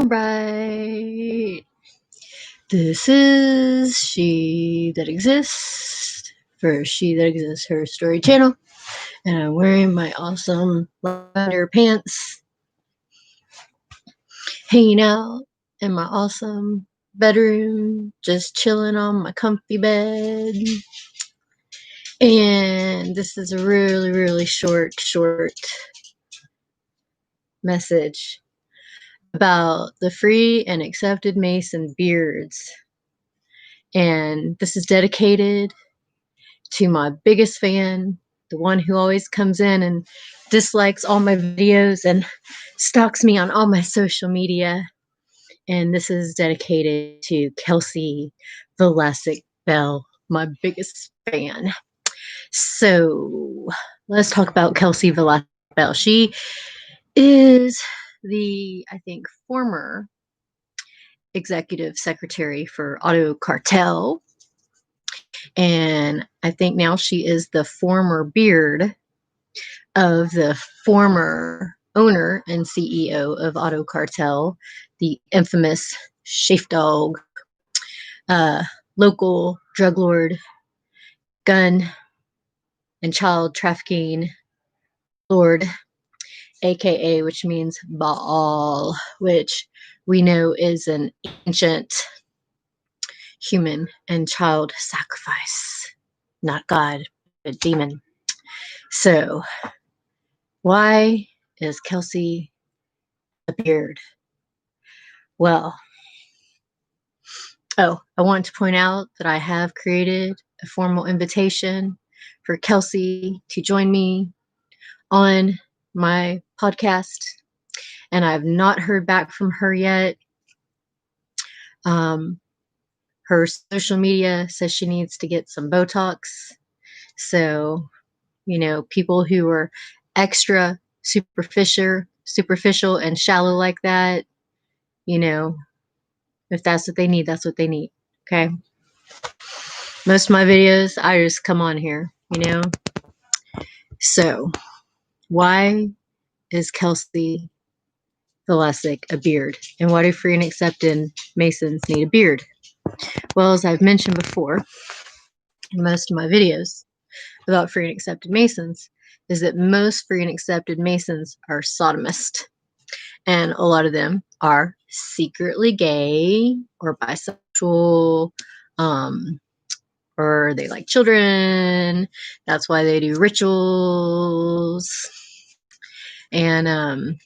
All right. This is She That Exists for She That Exists, her story channel. And I'm wearing my awesome lavender pants, hanging out in my awesome bedroom, just chilling on my comfy bed. And this is a really, really short message about the free and accepted Mason beards. And this is dedicated to my biggest fan, the one who always comes in and dislikes all my videos and stalks me on all my social media. And this is dedicated to Kelsy Bell, my biggest fan. So let's talk about Kelsy Bell. She is the, I think, former executive secretary for Autocartel. And I think now she is the former beard of the former owner and CEO of Autocartel, the infamous Schaefer local drug lord, gun and child trafficking lord, aka, which means Baal, which we know is an ancient human and child sacrifice, not God, but demon. So why is Kelsy a beard? Well, I want to point out that I have created a formal invitation for Kelsy to join me on my podcast, and I've not heard back from her yet. Her social media says she needs to get some Botox. So, people who are extra superficial and shallow like that, if that's what they need, that's what they need. Okay. Most of my videos, I just come on here, So why is Kelsy a beard? And why do free and accepted Masons need a beard? Well, as I've mentioned before in most of my videos about free and accepted Masons, is that most free and accepted Masons are sodomist. And a lot of them are secretly gay or bisexual, or they like children. That's why they do rituals. And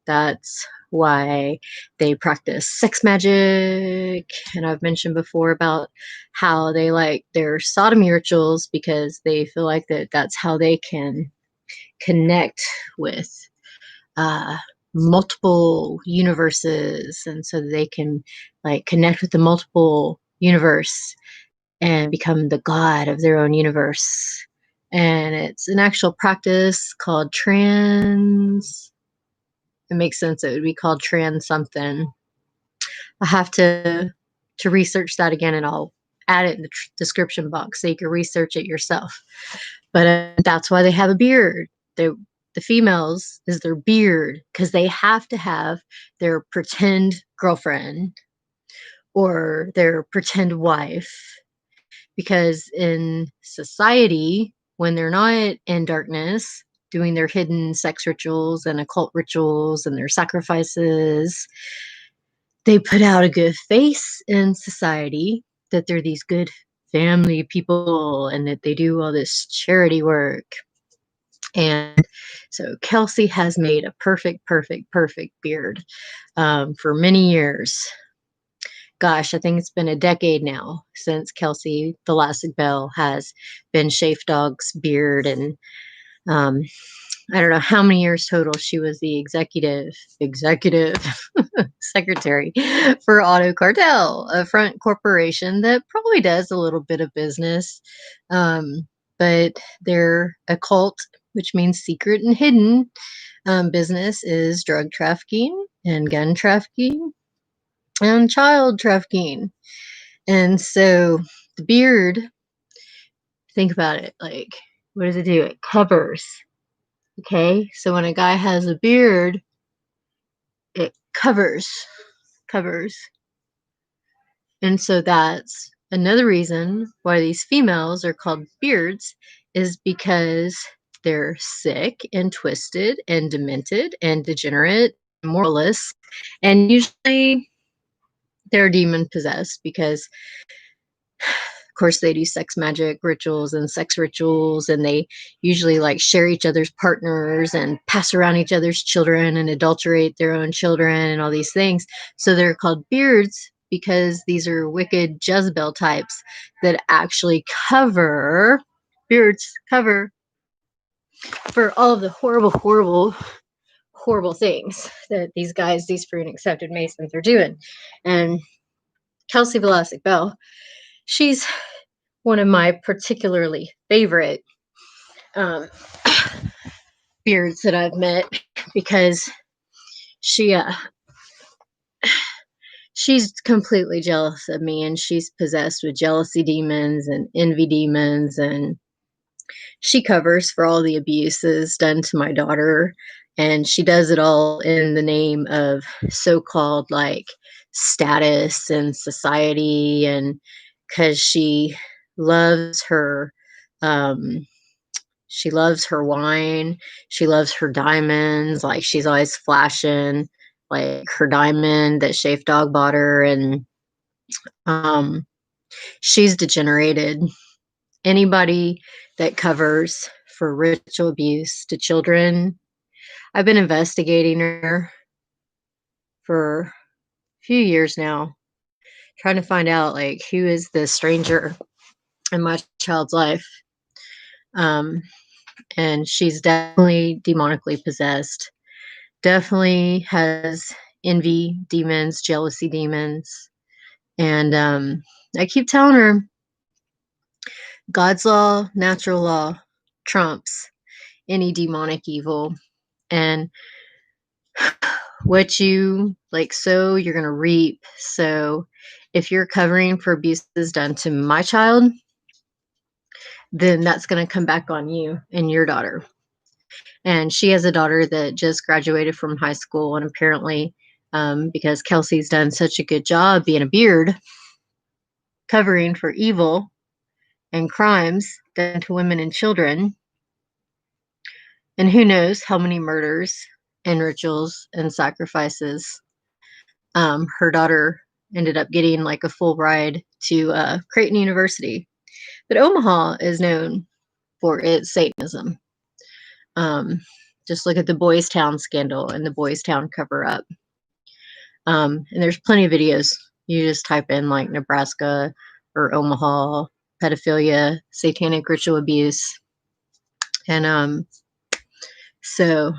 that's why they practice sex magic. And I've mentioned before about how they like their sodomy rituals because they feel like that's how they can connect with multiple universes, and so they can connect with the multiple universe and become the god of their own universe. And it's an actual practice called trans. It makes sense it would be called trans something. I have to research that again, and I'll add it in the description box so you can research it yourself. But that's why they have a beard. The females is their beard because they have to have their pretend girlfriend or their pretend wife, because in society, when they're not in darkness doing their hidden sex rituals and occult rituals and their sacrifices, they put out a good face in society that they're these good family people and that they do all this charity work. And so Kelsy has made a perfect beard for many years. Gosh, I think it's been a decade now since Kelsy Bell has been Schaefer's beard, and I don't know how many years total she was the executive secretary for Autocartel, a front corporation that probably does a little bit of business, but their occult, which means secret and hidden, business is drug trafficking and gun trafficking and child trafficking. And so the beard, think about it, what does it do? It covers. Okay, so when a guy has a beard, it covers covers. And so that's another reason why these females are called beards, is because they're sick and twisted and demented and degenerate, and moralist, and usually they're demon possessed because of course they do sex magic rituals and sex rituals, and they usually like share each other's partners and pass around each other's children and adulterate their own children and all these things. So they're called beards because these are wicked Jezebel types that actually cover, beards cover for all of the horrible things that these guys, these free and accepted Masons are doing. And Kelsy Bell, she's one of my particularly favorite um, beards that I've met, because she she's completely jealous of me, and she's possessed with jealousy demons and envy demons, and she covers for all the abuses done to my daughter, and she does it all in the name of so-called like status and society, and because loves her um she loves her wine. She loves her diamonds. Like she's always flashing like her diamond that Schaefer dog bought her. And um, she's degenerated. Anybody that covers for ritual abuse to children, I've been investigating her for a few years now, trying to find out like who is this stranger in my child's life. And she's definitely demonically possessed. Definitely has envy demons, jealousy demons. And I keep telling her God's law, natural law trumps any demonic evil. And what you like sow, you're going to reap. So if you're covering for abuses done to my child, then that's going to come back on you and your daughter. And she has a daughter that just graduated from high school, and apparently because Kelsey's done such a good job being a beard, covering for evil and crimes done to women and children, and who knows how many murders and rituals and sacrifices, her daughter ended up getting like a full ride to Creighton University. But Omaha is known for its Satanism. Just look at the Boys Town scandal and the Boys Town cover up. And there's plenty of videos. You just type in like Nebraska or Omaha, pedophilia, satanic ritual abuse. And so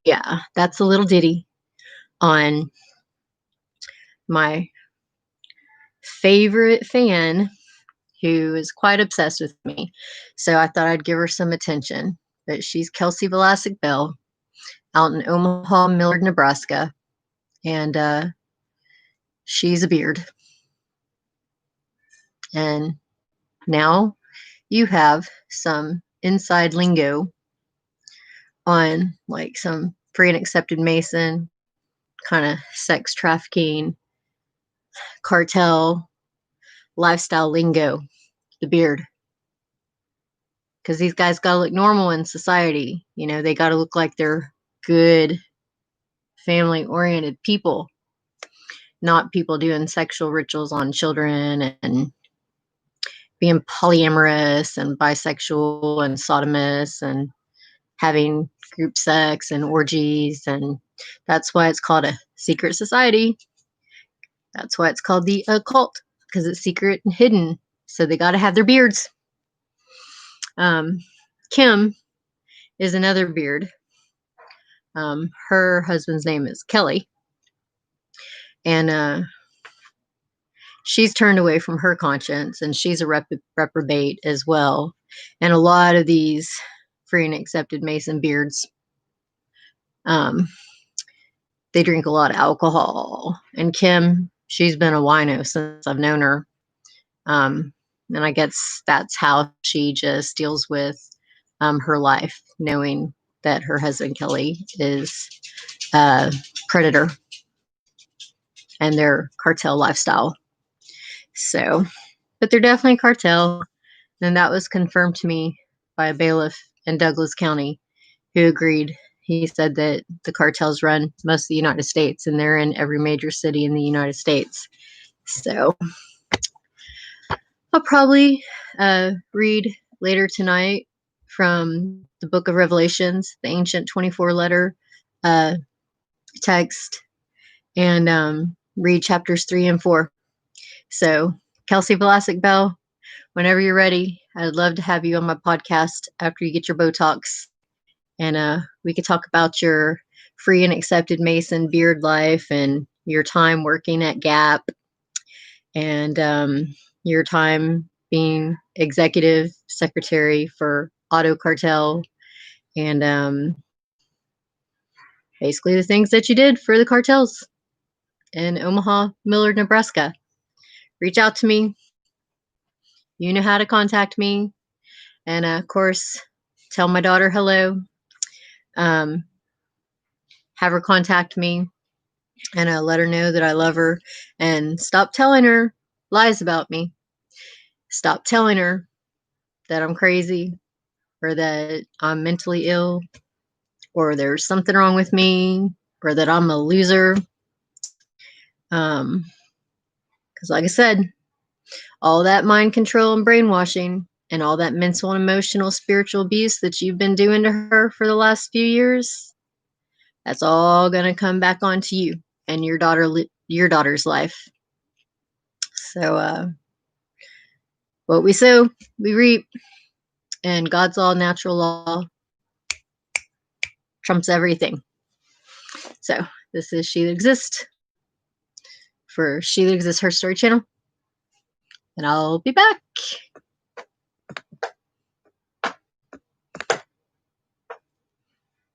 yeah, that's a little ditty on my favorite fan who is quite obsessed with me. So I thought I'd give her some attention. But she's Kelsy Bell out in Omaha, Millard, Nebraska. And she's a beard. And now you have some inside lingo on like some free and accepted Mason kind of sex trafficking, cartel, lifestyle lingo, the beard. Because these guys got to look normal in society. You know, they got to look like they're good, family oriented people, not people doing sexual rituals on children and being polyamorous and bisexual and sodomous and having group sex and orgies. And that's why it's called a secret society. That's why it's called the occult, because it's secret and hidden. So they got to have their beards. Kim is another beard. Her husband's name is Kelly. And she's turned away from her conscience, and she's a reprobate as well. And a lot of these free and accepted Mason beards, they drink a lot of alcohol. And Kim, she's been a wino since I've known her. And I guess that's how she just deals with her life, knowing that her husband Kelly is a predator. and their cartel lifestyle. So, but they're definitely a cartel. And that was confirmed to me by a bailiff in Douglas County who agreed. He said that the cartels run most of the United States and they're in every major city in the United States. So I'll probably read later tonight from the book of Revelations, the ancient 24 letter text, and read chapters 3 and 4. So, Kelsy Bell, whenever you're ready, I'd love to have you on my podcast after you get your Botox. And we could talk about your free and accepted Mason beard life and your time working at Gap and your time being executive secretary for Autocartel and basically the things that you did for the cartels in Omaha, Millard, Nebraska. Reach out to me. You know how to contact me. And of course, tell my daughter hello. Have her contact me and let her know that I love her and stop telling her lies about me. Stop telling her that I'm crazy or that I'm mentally ill or there's something wrong with me or that I'm a loser. Because like I said, all that mind control and brainwashing and all that mental and emotional spiritual abuse that you've been doing to her for the last few years, that's all going to come back onto you and your daughter's life. So what we sow, we reap, and God's law, natural law, trumps everything. So this is She That Exists for She That Exists Her Story channel, and I'll be back.